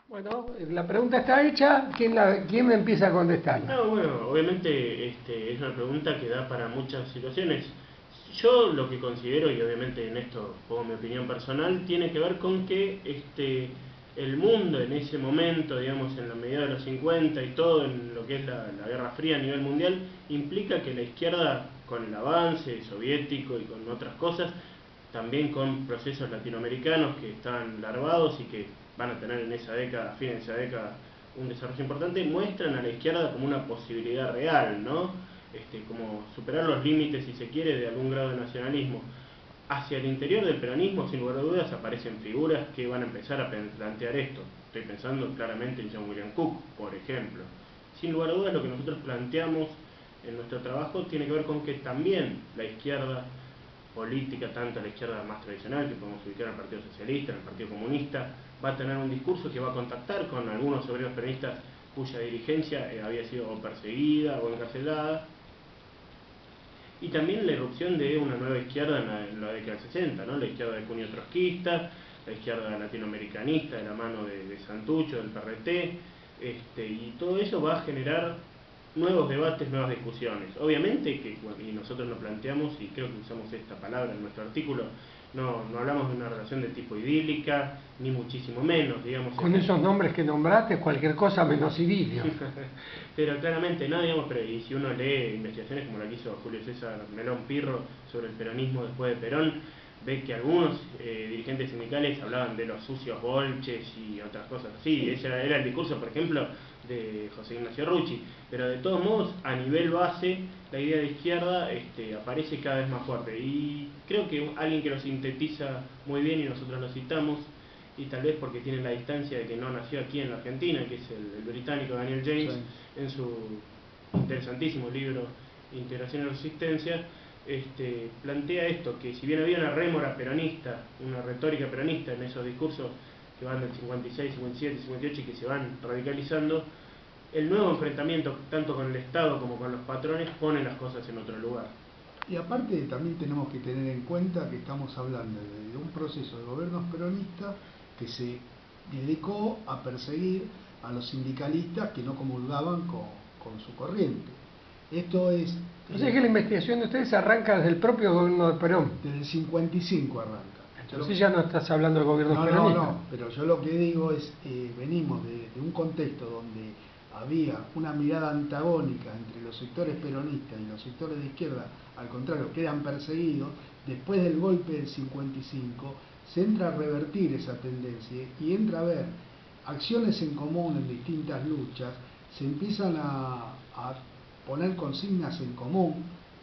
Bueno, la pregunta está hecha, ¿quién empieza a contestar? No, bueno, obviamente es una pregunta que da para muchas situaciones. Yo lo que considero, y obviamente en esto pongo mi opinión personal, tiene que ver con que el mundo en ese momento, digamos en la medida de los 50 y todo, en lo que es la Guerra Fría a nivel mundial, implica que la izquierda, con el avance soviético y con otras cosas, también con procesos latinoamericanos que están larvados y que van a tener en esa década, a fines de esa década, un desarrollo importante, muestran a la izquierda como una posibilidad real, ¿no? Como superar los límites, si se quiere, de algún grado de nacionalismo. Hacia el interior del peronismo, sin lugar a dudas, aparecen figuras que van a empezar a plantear esto. Estoy pensando claramente en John William Cook, por ejemplo. Sin lugar a dudas, lo que nosotros planteamos en nuestro trabajo tiene que ver con que también la izquierda política, tanto la izquierda más tradicional, que podemos ubicar en el Partido Socialista, en el Partido Comunista, va a tener un discurso que va a contactar con algunos obreros peronistas cuya dirigencia había sido o perseguida o encarcelada, y también la irrupción de una nueva izquierda en la década del 60, ¿no? La izquierda de cuño trotskista, la izquierda latinoamericanista de la mano de Santucho, del PRT, y todo eso va a generar nuevos debates, nuevas discusiones. Obviamente que, y nosotros lo planteamos, y creo que usamos esta palabra en nuestro artículo, no hablamos de una relación de tipo idílica, ni muchísimo menos, digamos. Con esos nombres que nombraste, cualquier cosa menos idilio. Pero claramente no, digamos, pero y si uno lee investigaciones como la que hizo Julio César Melón Pirro sobre el peronismo después de Perón, ve que algunos dirigentes sindicales hablaban de los sucios bolches y otras cosas así. Ese era el discurso, por ejemplo, de José Ignacio Rucci. Pero de todos modos, a nivel base, la idea de izquierda aparece cada vez más fuerte. Y creo que alguien que lo sintetiza muy bien, y nosotros lo citamos, y tal vez porque tiene la distancia de que no nació aquí en la Argentina, que es el británico Daniel James, sí, en su interesantísimo libro Integración y Resistencia, plantea esto, que si bien había una rémora peronista, una retórica peronista en esos discursos que van del 56, 57, 58 y que se van radicalizando, el nuevo enfrentamiento tanto con el Estado como con los patrones pone las cosas en otro lugar. Y aparte también tenemos que tener en cuenta que estamos hablando de un proceso de gobiernos peronistas que se dedicó a perseguir a los sindicalistas que no comulgaban con su corriente. Esto es... O sea que la investigación de ustedes arranca desde el propio gobierno de Perón. Desde el 55 arranca. Entonces ya no estás hablando del gobierno peronista. No, pero yo lo que digo es, venimos de un contexto donde había una mirada antagónica entre los sectores peronistas y los sectores de izquierda, al contrario, que eran perseguidos. Después del golpe del 55 se entra a revertir esa tendencia y entra a ver acciones en común en distintas luchas, se empiezan a poner consignas en común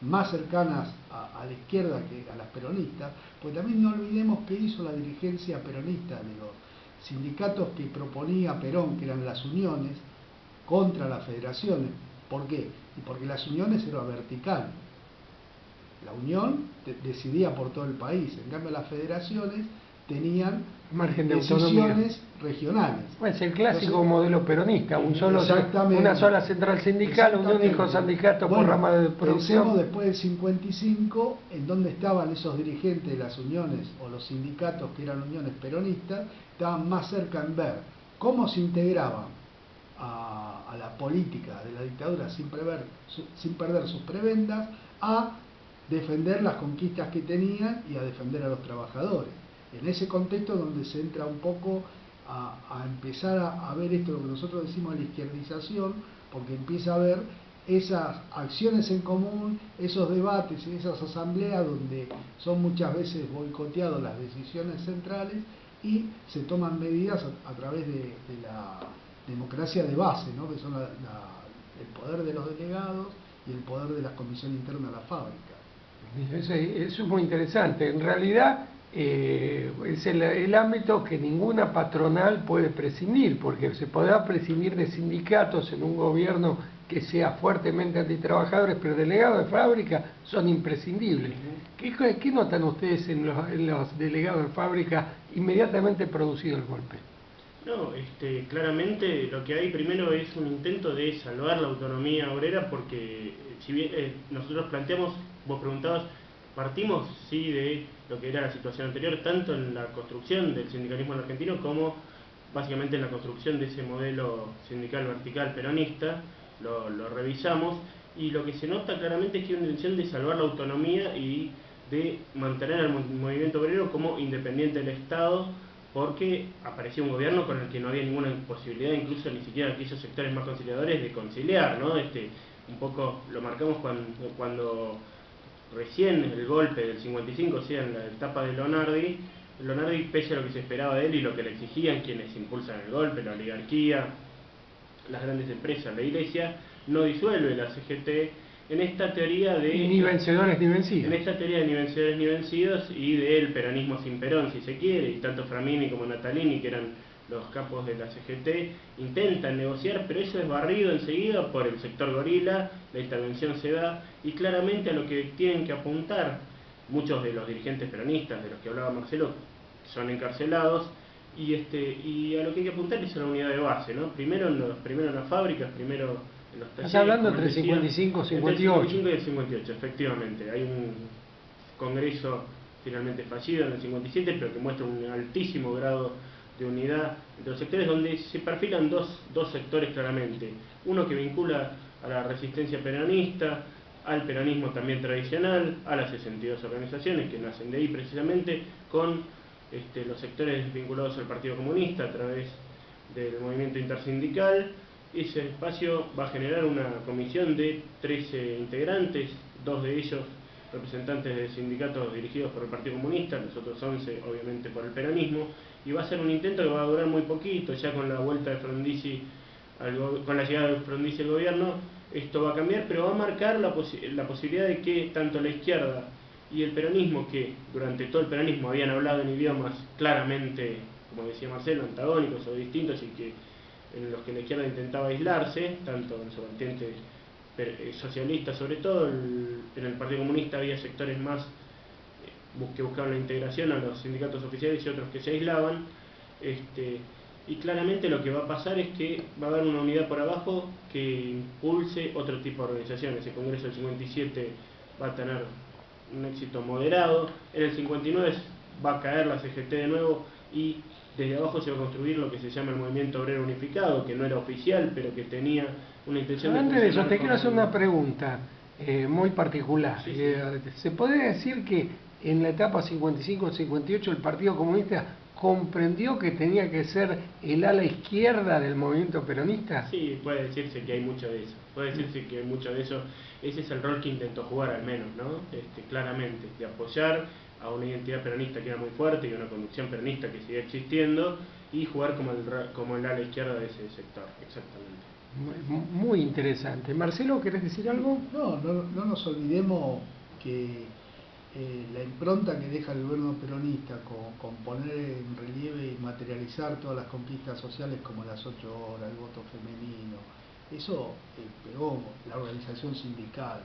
más cercanas a la izquierda que a las peronistas, pues también no olvidemos qué hizo la dirigencia peronista de los sindicatos que proponía Perón, que eran las uniones, contra las federaciones. ¿Por qué? Y porque las uniones eran vertical. La unión decidía por todo el país, en cambio las federaciones tenían margen de decisiones autonomía regionales. Pues el clásico modelo peronista, una sola central sindical, un único sindicato por rama de producción. Pensemos después del 55, en dónde estaban esos dirigentes de las uniones o los sindicatos que eran uniones peronistas, estaban más cerca en ver cómo se integraban a la política de la dictadura sin perder sus prebendas, a defender las conquistas que tenían y a defender a los trabajadores. En ese contexto donde se entra un poco a empezar a ver esto, lo que nosotros decimos la izquierdización, porque empieza a ver esas acciones en común, esos debates y esas asambleas donde son muchas veces boicoteadas las decisiones centrales y se toman medidas a través de la democracia de base, ¿no? Que son el poder de los delegados y el poder de la comisión interna de la fábrica. Eso es muy interesante. En realidad es el ámbito que ninguna patronal puede prescindir, porque se podrá prescindir de sindicatos en un gobierno que sea fuertemente antitrabajadores, pero delegados de fábrica son imprescindibles. ¿Qué notan ustedes en los delegados de fábrica inmediatamente producido el golpe? No, claramente lo que hay primero es un intento de salvar la autonomía obrera, porque si bien nosotros planteamos, vos preguntabas, partimos sí de lo que era la situación anterior, tanto en la construcción del sindicalismo en argentino como básicamente en la construcción de ese modelo sindical vertical peronista, lo revisamos, y lo que se nota claramente es que hay una intención de salvar la autonomía y de mantener al movimiento obrero como independiente del Estado, porque aparecía un gobierno con el que no había ninguna posibilidad, incluso ni siquiera aquellos sectores más conciliadores, de conciliar, ¿no? Un poco lo marcamos cuando recién el golpe del 55, o sea, en la etapa de Leonardi, pese a lo que se esperaba de él y lo que le exigían quienes impulsan el golpe, la oligarquía, las grandes empresas, la iglesia, no disuelve la CGT en esta teoría de... Ni vencedores ni vencidos. En esta teoría de ni vencedores ni vencidos y del peronismo sin Perón, si se quiere, y tanto Framini como Natalini, que eran los capos de la CGT, intentan negociar, pero eso es barrido enseguida por el sector gorila, la intervención se da, y claramente a lo que tienen que apuntar muchos de los dirigentes peronistas, de los que hablaba Marcelo, son encarcelados, y a lo que hay que apuntar es a la unidad de base, ¿no? Primero en las fábricas, primero en los talleres. Estás hablando entre el decía, 55 y 58. Entre el 55 y el 58, efectivamente. Hay un congreso finalmente fallido en el 57, pero que muestra un altísimo grado de unidad entre los sectores, donde se perfilan dos sectores claramente. Uno que vincula a la resistencia peronista, al peronismo también tradicional, a las 62 organizaciones que nacen de ahí precisamente, con los sectores vinculados al Partido Comunista a través del movimiento intersindical. Ese espacio va a generar una comisión de 13 integrantes, 2 de ellos representantes de sindicatos dirigidos por el Partido Comunista, los otros 11 obviamente por el peronismo, y va a ser un intento que va a durar muy poquito. Ya con la vuelta de Frondizi, con la llegada de Frondizi al gobierno, esto va a cambiar, pero va a marcar la posibilidad de que tanto la izquierda y el peronismo, que durante todo el peronismo habían hablado en idiomas claramente, como decía Marcelo, antagónicos o distintos, y que en los que la izquierda intentaba aislarse, tanto en su vertiente socialista sobre todo, en el Partido Comunista había sectores más que buscaban la integración a los sindicatos oficiales y otros que se aislaban, y claramente lo que va a pasar es que va a haber una unidad por abajo que impulse otro tipo de organizaciones. El Congreso del 57 va a tener un éxito moderado, en el 59 va a caer la CGT de nuevo, y desde abajo se va a construir lo que se llama el Movimiento Obrero Unificado, que no era oficial, pero que tenía una intención Antes de eso, te con quiero hacer una pregunta muy particular. Sí, sí. ¿Se podría decir que en la etapa 55-58 el Partido Comunista comprendió que tenía que ser el ala izquierda del movimiento peronista? Sí, puede decirse que hay mucho de eso. Puede decirse que hay mucho de eso. Ese es el rol que intentó jugar, al menos, ¿no? Claramente, de apoyar a una identidad peronista que era muy fuerte y una conducción peronista que sigue existiendo, y jugar como el ala izquierda de ese sector, exactamente. Muy interesante. Marcelo, ¿querés decir algo? No nos olvidemos que la impronta que deja el gobierno peronista con poner en relieve y materializar todas las conquistas sociales como las 8 horas, el voto femenino, eso pegó, la organización sindical,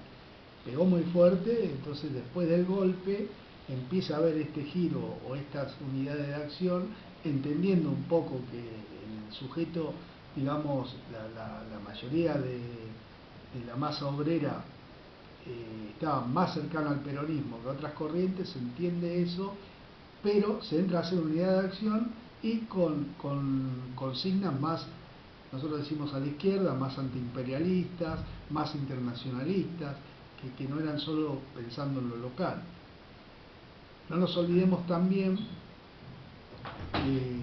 pegó muy fuerte. Entonces después del golpe empieza a haber este giro o estas unidades de acción, entendiendo un poco que el sujeto, digamos, la mayoría de la masa obrera estaba más cercano al peronismo que a otras corrientes, se entiende eso, pero se entra a hacer unidad de acción y con consignas más, nosotros decimos a la izquierda, más antiimperialistas, más internacionalistas, que no eran solo pensando en lo local. No nos olvidemos también que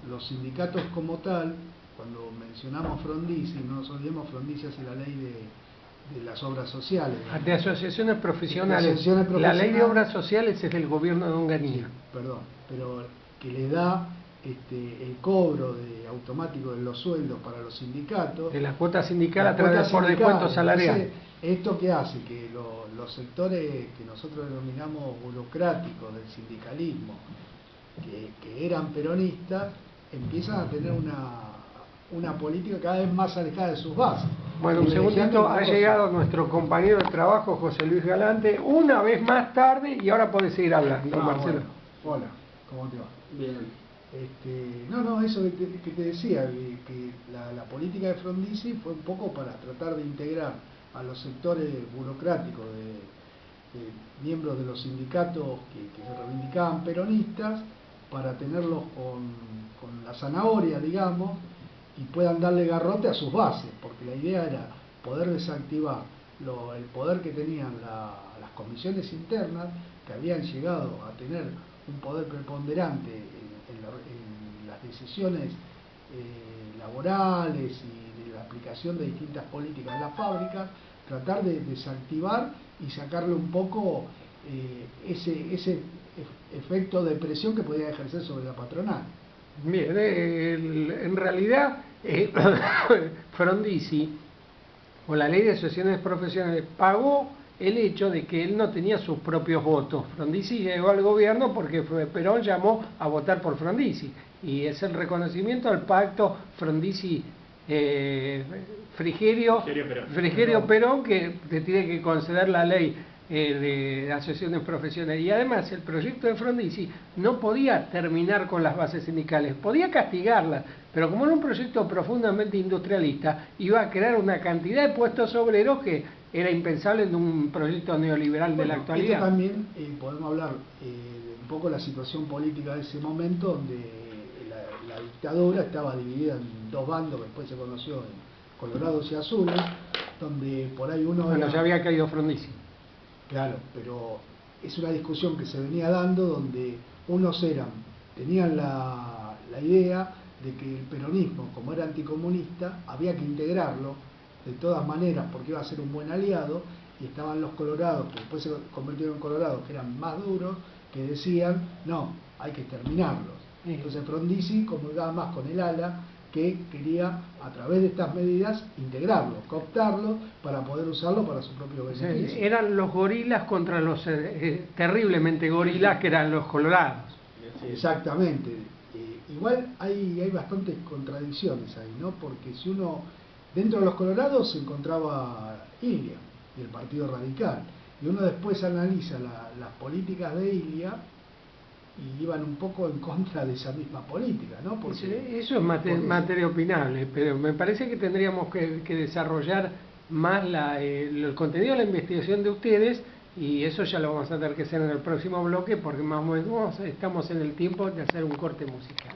los sindicatos como tal, cuando mencionamos Frondizi, no nos olvidemos, Frondizi hace la ley de las obras sociales. De asociaciones profesionales. Asociaciones profesionales. La ley de obras sociales es del gobierno de Onganía. Sí, perdón, pero que le da el cobro automático de los sueldos para los sindicatos. De la cuota sindical a través por descuento salarial. Entonces, ¿esto qué hace? Que los sectores que nosotros denominamos burocráticos del sindicalismo, que eran peronistas, empiezan a tener una política cada vez más alejada de sus bases. Bueno, un segundito, ha llegado nuestro compañero de trabajo, José Luis Galante, una vez más tarde, y ahora podés seguir hablando, Marcelo. Bueno. Hola, ¿cómo te va? Bien. Eso que te decía, que la política de Frondizi fue un poco para tratar de integrar a los sectores burocráticos miembros de los sindicatos que se reivindicaban peronistas para tenerlos con la zanahoria, digamos, y puedan darle garrote a sus bases, porque la idea era poder desactivar el poder que tenían las comisiones internas, que habían llegado a tener un poder preponderante en las decisiones laborales y de la aplicación de distintas políticas en las fábricas, tratar de desactivar y sacarle un poco ese efecto de presión que podía ejercer sobre la patronal. Bien, en realidad Frondizi, con la ley de asociaciones profesionales, pagó el hecho de que él no tenía sus propios votos. Frondizi llegó al gobierno porque Perón llamó a votar por Frondizi, y es el reconocimiento al pacto Frondizi Frigerio Perón, que te tiene que conceder la ley de asociaciones profesionales. Y además el proyecto de Frondizi no podía terminar con las bases sindicales, podía castigarlas, pero como era un proyecto profundamente industrialista, iba a crear una cantidad de puestos obreros que era impensable en un proyecto neoliberal de la actualidad. Esto también podemos hablar un poco de la situación política de ese momento, donde la dictadura estaba dividida en dos bandos, que después se conoció en colorados y azules, donde por ahí uno... Bueno, ya había caído Frondizi. Claro, pero es una discusión que se venía dando, donde unos tenían la idea de que el peronismo, como era anticomunista, había que integrarlo de todas maneras porque iba a ser un buen aliado, y estaban los colorados, que después se convirtieron en colorados, que eran más duros, que decían, no, hay que exterminarlos. Entonces Frondizi comulgaba más con el ala, que quería, a través de estas medidas, integrarlo, cooptarlo, para poder usarlo para su propio beneficio. Sí, eran los gorilas contra los terriblemente gorilas que eran los colorados. Exactamente. Igual hay bastantes contradicciones ahí, ¿no? Porque si uno, dentro de los colorados se encontraba Ilia y el Partido Radical, y uno después analiza las políticas de Ilia, y iban un poco en contra de esa misma política, ¿no? Porque, eso es materia opinable, pero me parece que tendríamos que desarrollar más el contenido de la investigación de ustedes, y eso ya lo vamos a tener que hacer en el próximo bloque, porque más o menos estamos en el tiempo de hacer un corte musical.